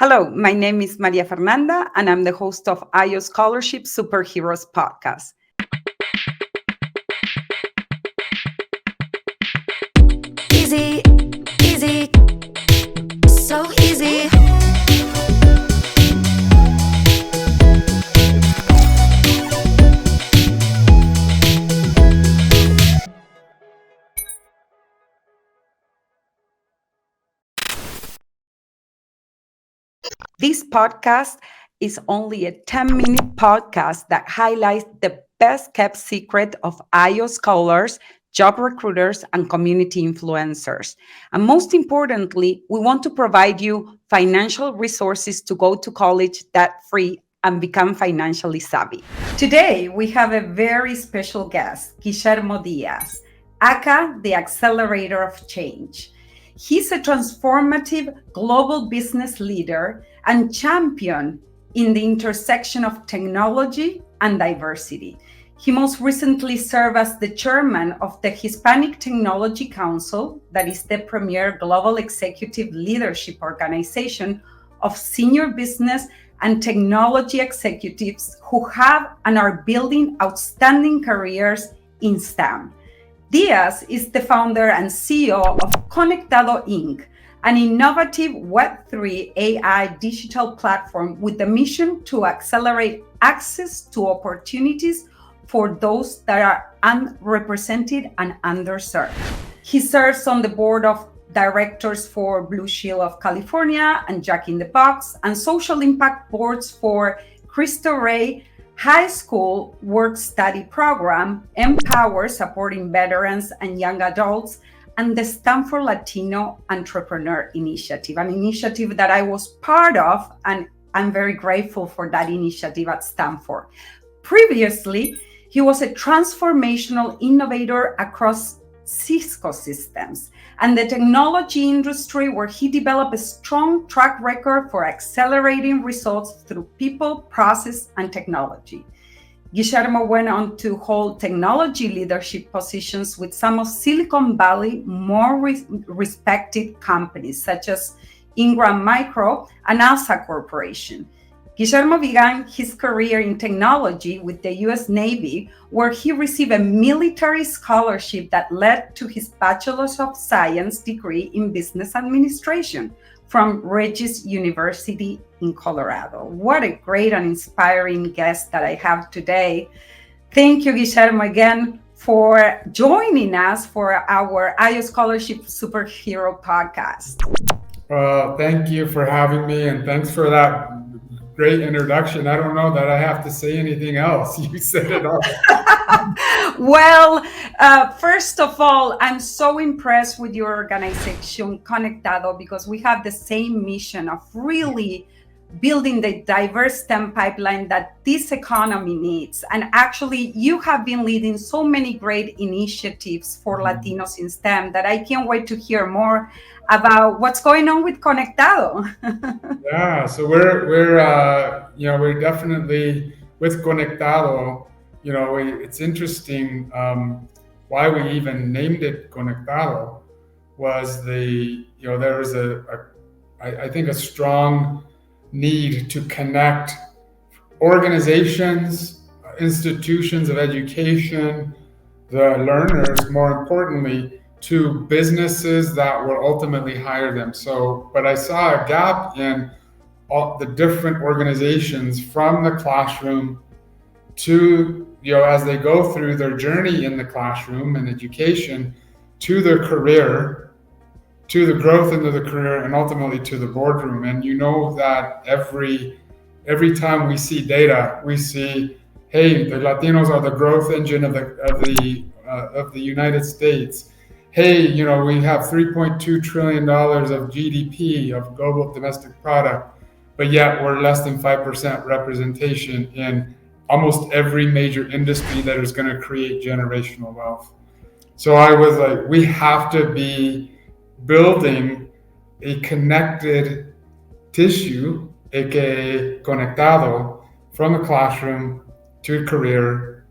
Hello, my name is Maria Fernanda, and I'm the host of IO Scholarship Superheroes podcast. Easy, easy, so easy. This podcast is only a 10-minute podcast that highlights the best kept secret of IO scholars, job recruiters, and community influencers. And most importantly, we want to provide you financial resources to go to college debt-free and become financially savvy. Today, we have a very special guest, Guillermo Diaz, aka the Accelerator of Change. He's a transformative global business leader and champion in the intersection of technology and diversity. He most recently served as the chairman of the Hispanic Technology Council, that is the premier global executive leadership organization of senior business and technology executives who have and are building outstanding careers in STEM. Díaz is the founder and CEO of Conectado Inc., an innovative Web3 AI digital platform with the mission to accelerate access to opportunities for those that are unrepresented and underserved. He serves on the board of directors for Blue Shield of California and Jack in the Box, and social impact boards for Cristo High School Work Study Program, Npower, supporting veterans and young adults, and the Stanford Latino Entrepreneur Initiative, an initiative that I was part of, and I'm very grateful for that initiative at Stanford. Previously, he was a transformational innovator across Cisco systems and the technology industry, where he developed a strong track record for accelerating results through people, process, and technology. Guillermo went on to hold technology leadership positions with some of Silicon Valley more respected companies, such as Ingram Micro and Alsa Corporation. Guillermo began his career in technology with the US Navy, where he received a military scholarship that led to his Bachelor's of Science degree in Business Administration from Regis University in Colorado. What a great and inspiring guest that I have today. Thank you, Guillermo, again for joining us for our IO Scholarship Superhero podcast. Thank you for having me, and thanks for that great introduction. I don't know that I have to say anything else. You said it all. Well, first of all, I'm so impressed with your organization, Conectado, because we have the same mission of really building the diverse STEM pipeline that this economy needs. And actually, you have been leading so many great initiatives for Latinos in STEM that I can't wait to hear more about what's going on with Conectado. Yeah, so we're definitely with Conectado. It's interesting why we even named it Conectado was there was I think a strong need to connect organizations, institutions of education, the learners, more importantly, to businesses that will ultimately hire them. But I saw a gap in all the different organizations from the classroom to, as they go through their journey in the classroom and education, to their career, to the growth into the career, and ultimately to the boardroom. And that every time we see data, we see, hey, the Latinos are the growth engine of the United States. Hey, we have $3.2 trillion of GDP, of global domestic product, but yet we're less than 5% representation in almost every major industry that is going to create generational wealth. So I was like, we have to be building a connected tissue, aka Conectado, from the classroom to career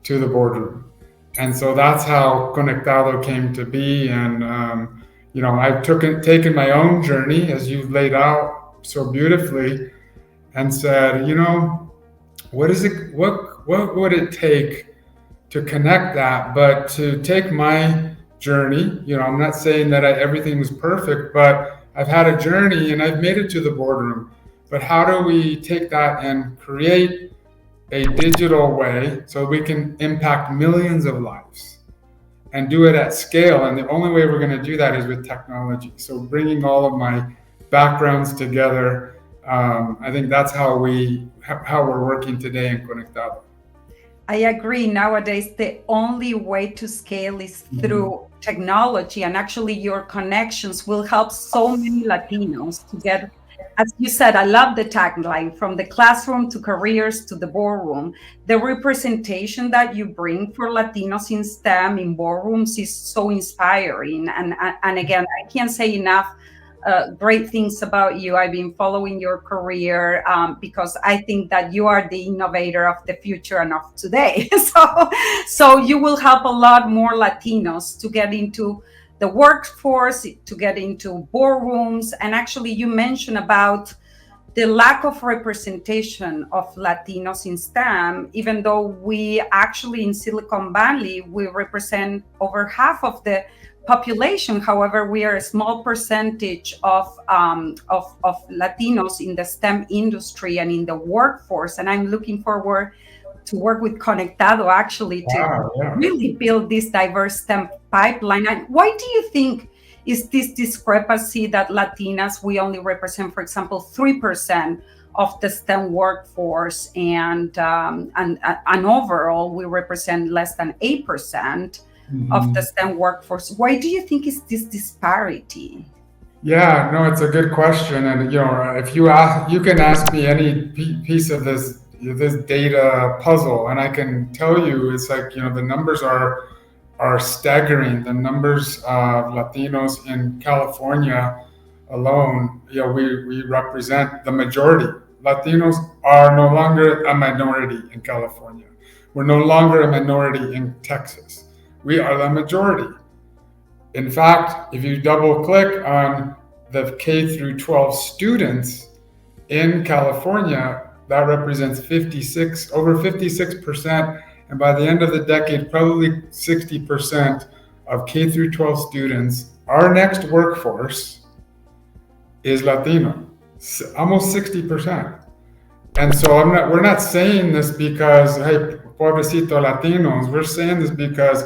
to the boardroom. And so that's how Conectado came to be. And I've taken my own journey, as you've laid out, so beautifully and said, what is it? What would it take to connect that? But to take my journey, I'm not saying that everything was perfect, but I've had a journey and I've made it to the boardroom. But how do we take that and create a digital way so we can impact millions of lives and do it at scale? And the only way we're going to do that is with technology. So bringing all of my backgrounds together, I think that's how we're working today in Conectado. I agree. Nowadays, the only way to scale is through technology, and actually your connections will help so many Latinos to get, as you said, I love the tagline, from the classroom to careers to the boardroom. The representation that you bring for Latinos in STEM in boardrooms is so inspiring. And again, I can't say enough great things about you. I've been following your career because I think that you are the innovator of the future and of today. So you will help a lot more Latinos to get into the workforce, to get into boardrooms. And actually, you mentioned about the lack of representation of Latinos in STEM, even though we actually in Silicon Valley, we represent over half of the population. However, we are a small percentage of Latinos in the STEM industry and in the workforce. And I'm looking forward to work with Conectado actually to really build this diverse STEM pipeline. And why do you think is this discrepancy that Latinas, we only represent, for example, 3% of the STEM workforce, and overall we represent less than 8% of the STEM workforce? Why do you think is this disparity? Yeah, no, it's a good question. And if you can ask me any piece of this data puzzle, and I can tell you, it's like, the numbers are staggering. The numbers of Latinos in California alone, we represent the majority. Latinos are no longer a minority in California. We're no longer a minority in Texas. We are the majority. In fact, if you double click on the K through 12 students in California, that represents over 56%. And by the end of the decade, probably 60% of K through 12 students, our next workforce is Latino, almost 60%. And so we're not saying this because, hey, pobrecito Latinos. We're saying this because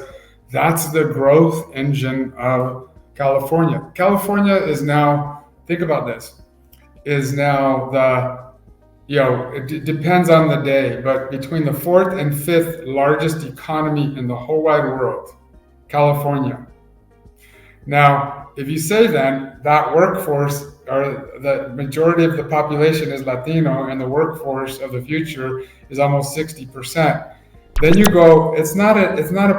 that's the growth engine of California. California is now, think about this, is now it depends on the day, but between the 4th and 5th largest economy in the whole wide world, California. Now, if you say then that workforce, or the majority of the population is Latino, and the workforce of the future is almost 60%, then you go, it's not a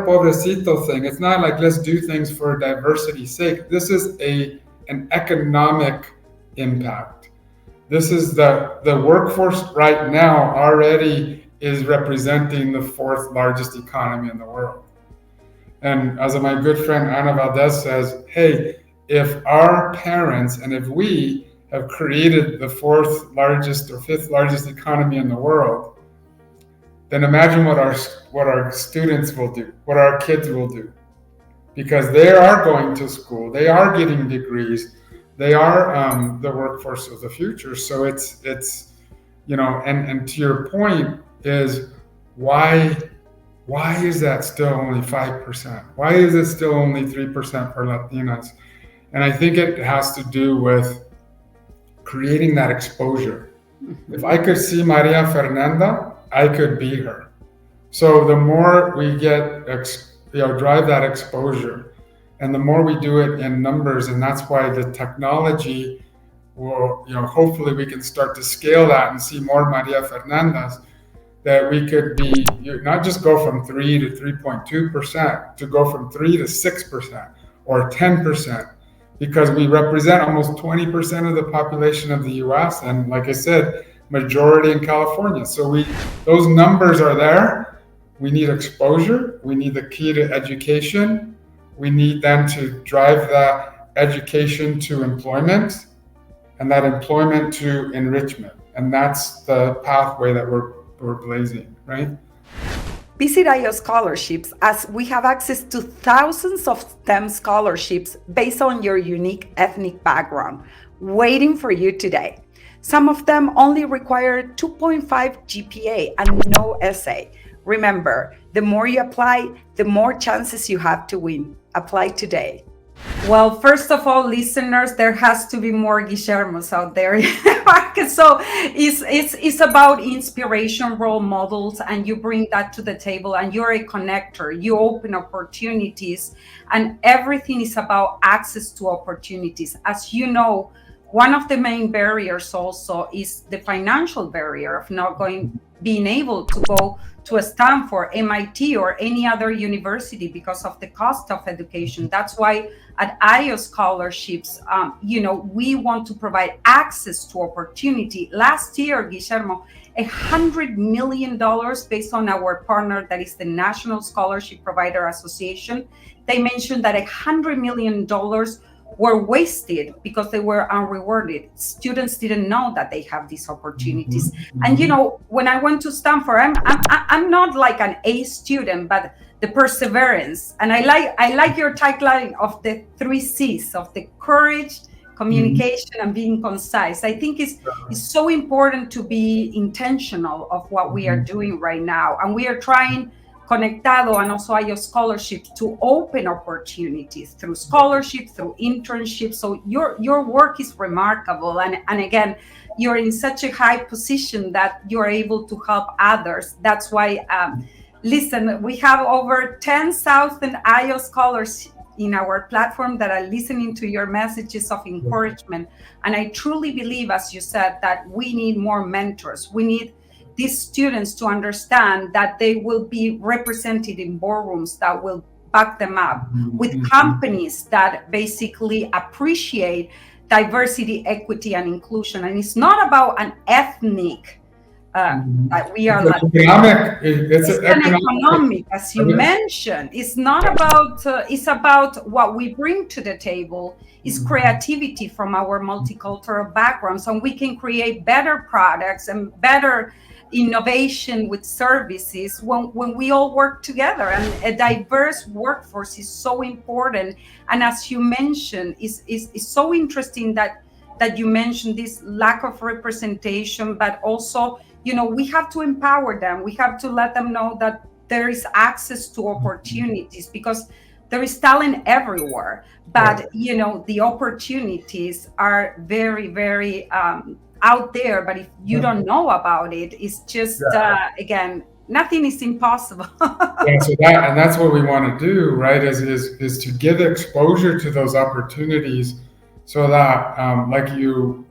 pobrecito thing. It's not like let's do things for diversity's sake. This is an economic impact. This is the workforce right now already is representing the 4th largest economy in the world. And as my good friend Ana Valdez says, hey, if our parents and if we have created the 4th largest or 5th largest economy in the world, then imagine what our students will do, what our kids will do, because they are going to school, they are getting degrees, they are the workforce of the future. So it's and to your point is why is that still only 5%? Why is it still only 3% for Latinas? And I think it has to do with creating that exposure. If I could see Maria Fernanda, I could be her. So the more we get, drive that exposure, and the more we do it in numbers, and that's why the technology will, hopefully we can start to scale that and see more Maria Fernandas, that we could be, not just go from 3 to 3.2%, to go from 3 to 6% or 10%, because we represent almost 20% of the population of the US. And like I said, majority in California. So those numbers are there. We need exposure. We need the key to education. We need them to drive the education to employment. and that employment to enrichment. And that's the pathway that we're blazing, right? Visit IO Scholarships as we have access to thousands of STEM scholarships based on your unique ethnic background, waiting for you today. Some of them only require 2.5 GPA and no essay. Remember, the more you apply, the more chances you have to win. Apply today. Well, first of all, listeners, there has to be more Guillermos out there. So it's about inspiration, role models, and you bring that to the table, and you're a connector. You open opportunities, and everything is about access to opportunities. As you know, one of the main barriers also is the financial barrier of not being able to go to a Stanford, MIT, or any other university because of the cost of education. That's why at IO Scholarships, we want to provide access to opportunity. Last year, Guillermo, $100 million based on our partner, that is the National Scholarship Provider Association. They mentioned that $100 million were wasted because they were unrewarded. Students didn't know that they have these opportunities. And when I went to Stanford, I'm not like an A student, but the perseverance. And I like your tagline of the 3 C's, of the courage, communication, and being concise. I think it's so important to be intentional of what we are doing right now. And we are trying Conectado and also IO scholarships to open opportunities through scholarships, through internships. So your work is remarkable. And again, you're in such a high position that you're able to help others. That's why, listen, we have over 10,000 IO scholars in our platform that are listening to your messages of encouragement. And I truly believe, as you said, that we need more mentors. We need these students to understand that they will be represented in boardrooms that will back them up, with companies that basically appreciate diversity, equity, and inclusion. And it's not about an ethnic, we are like, it's an economic, as you mentioned. It's not about, it's about what we bring to the table. It's creativity from our multicultural backgrounds, and we can create better products and better innovation with services when we all work together. And a diverse workforce is so important. And as you mentioned, it's so interesting that you mentioned this lack of representation, but also, we have to empower them. We have to let them know that there is access to opportunities, because there is talent everywhere. But, the opportunities are very, very out there. But if you don't know about it, it's just, again, nothing is impossible. So that's what we want to do, right? Is to give exposure to those opportunities, so that,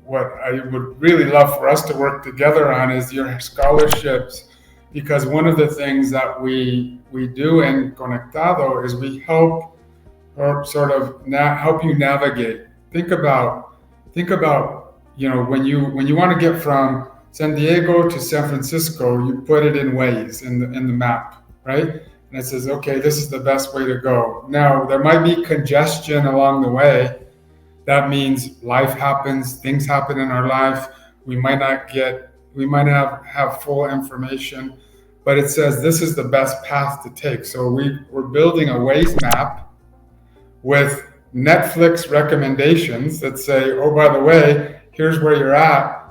what I would really love for us to work together on is your scholarships, because one of the things that we do in Conectado is we help, or sort of help you navigate. Think about, when you want to get from San Diego to San Francisco, you put it in Waze in the map, right? And it says, okay, this is the best way to go. Now, there might be congestion along the way. That means life happens, things happen in our life. We might not have full information, but it says this is the best path to take. So we're building a Waze map with Netflix recommendations that say, oh, by the way, here's where you're at.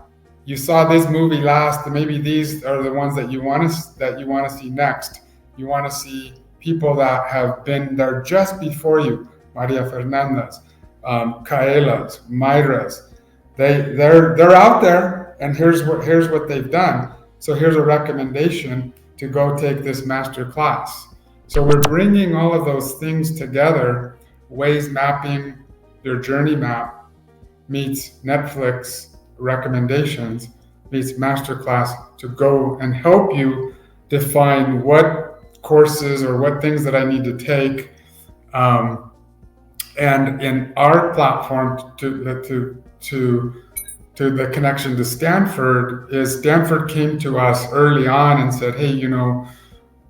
You saw this movie last, and maybe these are the ones that you want to see next. You want to see people that have been there just before you, Maria Fernanda's, Kaela's, Myra's. They're out there, and here's what they've done. So here's a recommendation to go take this master class. So we're bringing all of those things together. Waze mapping, your journey map, meets Netflix recommendations, meets masterclass, to go and help you define what courses or what things that I need to take. And in our platform, to the connection to Stanford, is Stanford came to us early on and said, hey,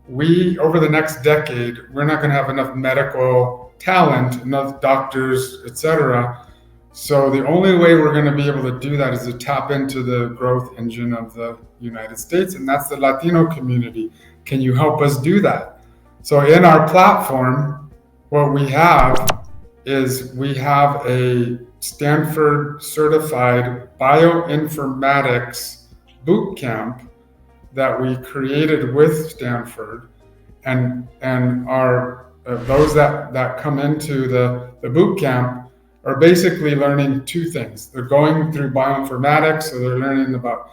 we, over the next decade, we're not going to have enough medical talent, enough doctors, etc. So the only way we're going to be able to do that is to tap into the growth engine of the United States, and that's the Latino community. Can you help us do that? So in our platform, what we have is we have a Stanford certified bioinformatics boot camp that we created with Stanford, and our those that come into the boot camp are basically learning two things. They're going through bioinformatics, so they're learning about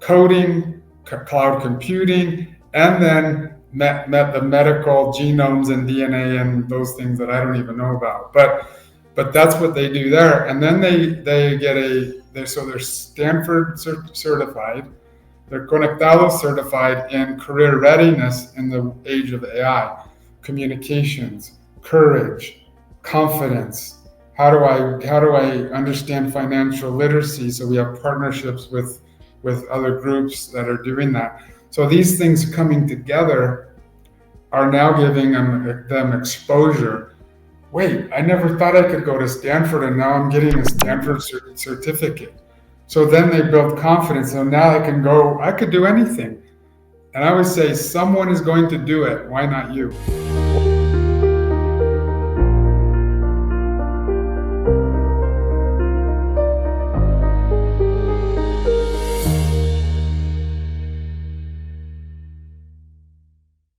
coding, cloud computing, and then the medical genomes and DNA and those things that I don't even know about. But that's what they do there. And then they get they're Stanford certified, they're Conectado certified in career readiness in the age of AI, communications, courage, confidence. How do I understand financial literacy? So we have partnerships with other groups that are doing that. So these things coming together are now giving them exposure. Wait, I never thought I could go to Stanford, and now I'm getting a Stanford certificate. So then they build confidence. So now I could do anything. And I would say someone is going to do it. Why not you?